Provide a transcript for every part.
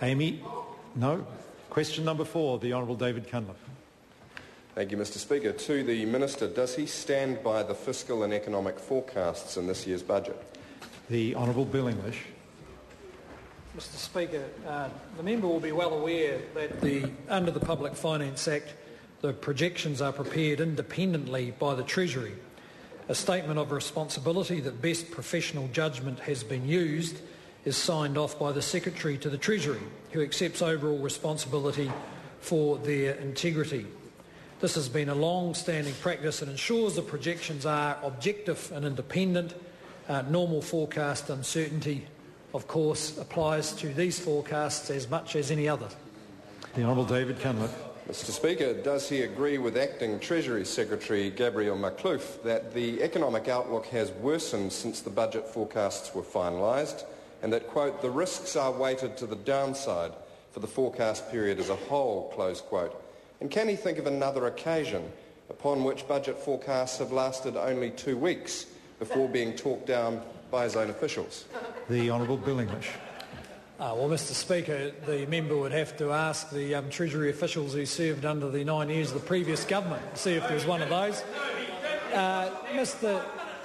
Amy? No. Question number 4, the Honourable David Cunliffe. Thank you, Mr Speaker. To the Minister, does he stand by the fiscal and economic forecasts in this year's budget? The Honourable Bill English. Mr Speaker, the member will be well aware that under the Public Finance Act, the projections are prepared independently by the Treasury. A statement of responsibility that best professional judgment has been used is signed off by the Secretary to the Treasury, who accepts overall responsibility for their integrity. This has been a long-standing practice and ensures the projections are objective and independent. Normal forecast uncertainty, of course, applies to these forecasts as much as any other. The Honourable David Cunliffe. Mr Speaker, does he agree with Acting Treasury Secretary Gabriel Cunliffe that the economic outlook has worsened since the budget forecasts were finalised and that, quote, the risks are weighted to the downside for the forecast period as a whole, close quote? And can he think of another occasion upon which budget forecasts have lasted only 2 weeks before being talked down by his own officials? The Honourable Bill English. Well, Mr Speaker, the member would have to ask the Treasury officials who served under the 9 years of the previous government to see if there's one of those.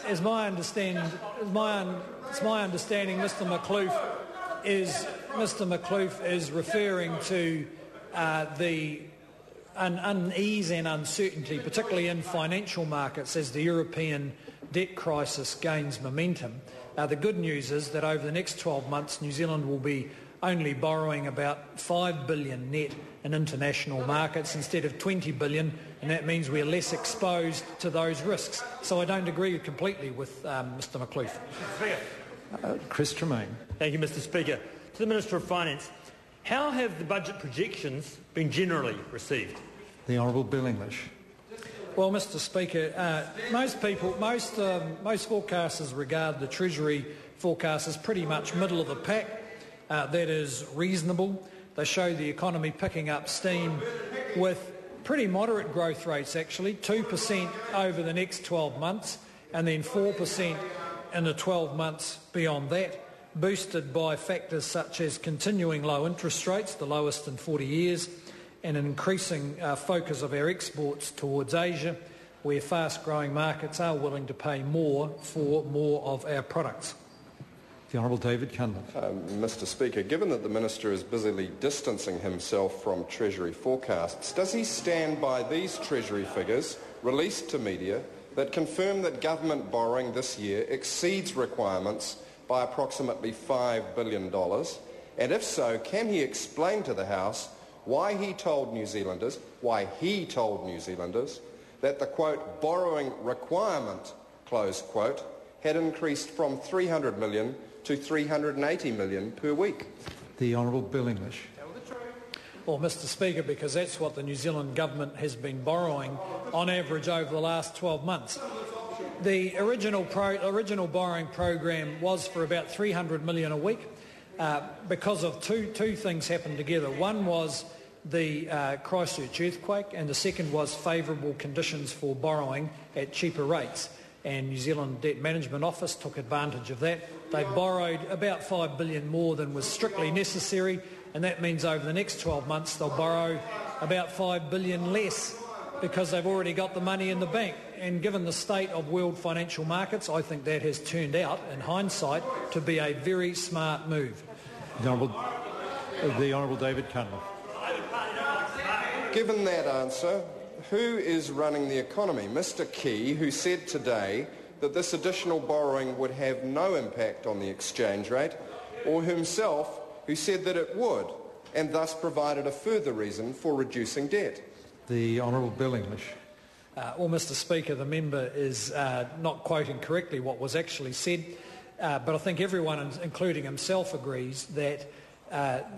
It's my understanding, Mr Cunliffe is referring to the unease and uncertainty, particularly in financial markets, as the European debt crisis gains momentum. The good news is that over the next 12 months, New Zealand will be only borrowing about $5 billion net in international markets instead of $20 billion, and that means we're less exposed to those risks. So I don't agree completely with Mr Cunliffe. Chris Tremaine. Thank you, Mr Speaker. To the Minister of Finance, how have the budget projections been generally received? The Honourable Bill English. Well, Mr Speaker, most forecasters regard the Treasury forecast as pretty much middle of the pack. That is reasonable. They show the economy picking up steam with pretty moderate growth rates, actually, 2% over the next 12 months and then 4% in the 12 months beyond that, boosted by factors such as continuing low interest rates, the lowest in 40 years, and an increasing focus of our exports towards Asia, where fast-growing markets are willing to pay more for more of our products. The Honourable David Cunliffe. Mr Speaker, given that the Minister is busily distancing himself from Treasury forecasts, does he stand by these Treasury figures released to media that confirm that government borrowing this year exceeds requirements by approximately $5 billion? And if so, can he explain to the House why he told New Zealanders that the, quote, borrowing requirement, close quote, had increased from $300 million to $380 million per week? The Honourable Bill English. Well, Mr Speaker, because that's what the New Zealand government has been borrowing on average over the last 12 months. The original borrowing program was for about $300 million a week. Because of two things happened together. One was the Christchurch earthquake, and the second was favourable conditions for borrowing at cheaper rates. And New Zealand Debt Management Office took advantage of that. They borrowed about $5 billion more than was strictly necessary, and that means over the next 12 months they'll borrow about $5 billion less because they've already got the money in the bank. And given the state of world financial markets, I think that has turned out, in hindsight, to be a very smart move. The Honourable David Cunliffe. Given that answer, who is running the economy? Mr Key, who said today that this additional borrowing would have no impact on the exchange rate, or himself, who said that it would, and thus provided a further reason for reducing debt? The Honourable Bill English. Well, Mr Speaker, the member is not quoting correctly what was actually said, but I think everyone, including himself, agrees that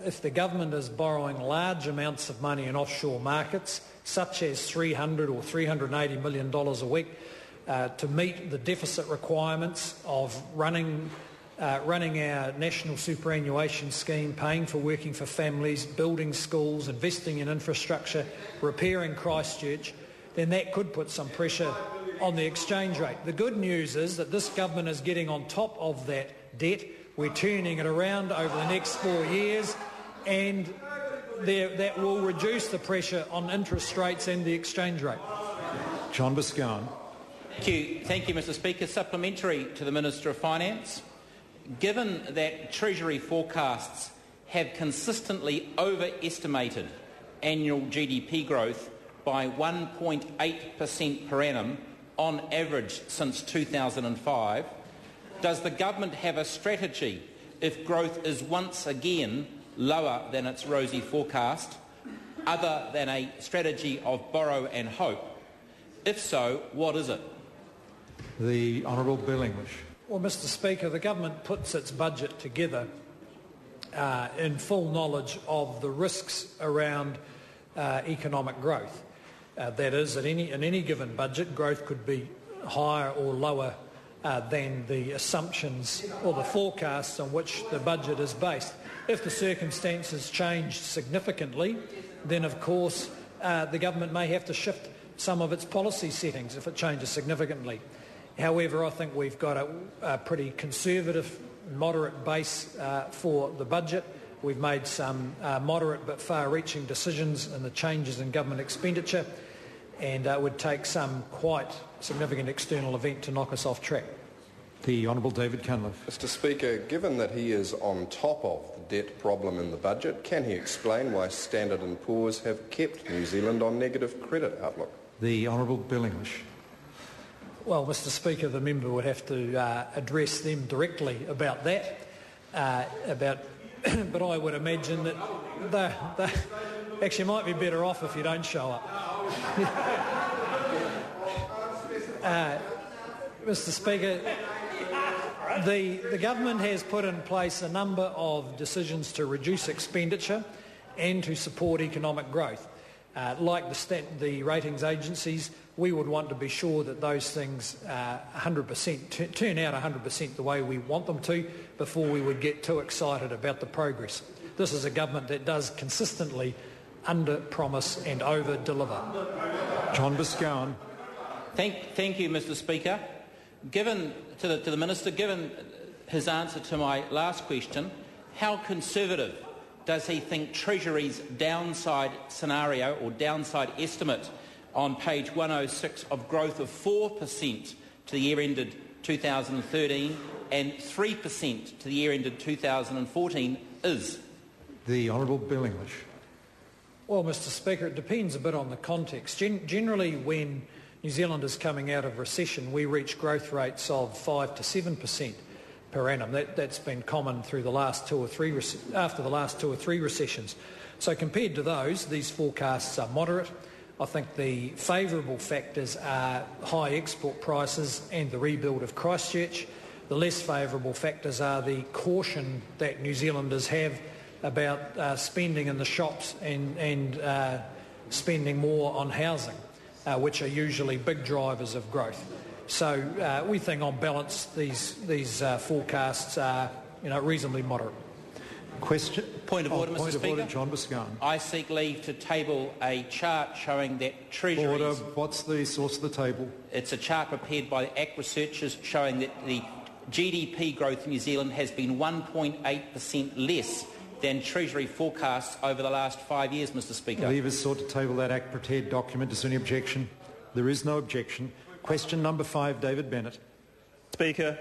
if the government is borrowing large amounts of money in offshore markets, such as $300 or $380 million a week, to meet the deficit requirements of running our national superannuation scheme, paying for working for families, building schools, investing in infrastructure, repairing Christchurch, then that could put some pressure on the exchange rate. The good news is that this government is getting on top of that debt. We're turning it around over the next 4 years, and that will reduce the pressure on interest rates and the exchange rate. John Biscoe. Thank you, Mr Speaker. Supplementary to the Minister of Finance. Given that Treasury forecasts have consistently overestimated annual GDP growth by 1.8% per annum on average since 2005, does the government have a strategy if growth is once again lower than its rosy forecast, other than a strategy of borrow and hope? If so, what is it? The Honourable Bill English. Well, Mr Speaker, the government puts its budget together in full knowledge of the risks around economic growth. That is, in any given budget, growth could be higher or lower than the assumptions or the forecasts on which the budget is based. If the circumstances change significantly, then of course the government may have to shift some of its policy settings if it changes significantly. However, I think we've got a pretty conservative, moderate base for the budget. We've made some moderate but far-reaching decisions in the changes in government expenditure, and it would take some quite significant external event to knock us off track. The Honourable David Cunliffe. Mr Speaker, given that he is on top of the debt problem in the budget, can he explain why Standard & Poor's have kept New Zealand on negative credit outlook? The Honourable Bill English. Well, Mr Speaker, the member would have to address them directly about that. But I would imagine that they actually might be better off if you don't show up. Mr Speaker, the government has put in place a number of decisions to reduce expenditure and to support economic growth. Like the ratings agencies, we would want to be sure that those things 100% turn out 100% the way we want them to before we would get too excited about the progress. This is a government that does consistently under-promise and over-deliver. John Biscoe. Thank you, Mr Speaker. Given to the Minister, given his answer to my last question, how conservative does he think Treasury's downside scenario or downside estimate on page 106 of growth of 4% to the year ended 2013 and 3% to the year ended 2014 is? The Honourable Bill English. Well, Mr Speaker, it depends a bit on the context. Generally, when New Zealand is coming out of recession, we reach growth rates of 5 to 7% per annum. That's been common through the last after the last two or three recessions. So compared to those, these forecasts are moderate. I think the favourable factors are high export prices and the rebuild of Christchurch. The less favourable factors are the caution that New Zealanders have about spending in the shops and spending more on housing, which are usually big drivers of growth. So we think on balance these forecasts are reasonably moderate. Question. Point of order, Mr Speaker. Order, John Biscoe. I seek leave to table a chart showing that Treasury's... Order. What's the source of the table? It's a chart prepared by ACT researchers showing that the GDP growth in New Zealand has been 1.8% less than Treasury forecasts over the last 5 years, Mr Speaker. Leavers sought to table that ACT prepared document. Is there any objection? There is no objection. Question number 5, David Bennett. Speaker,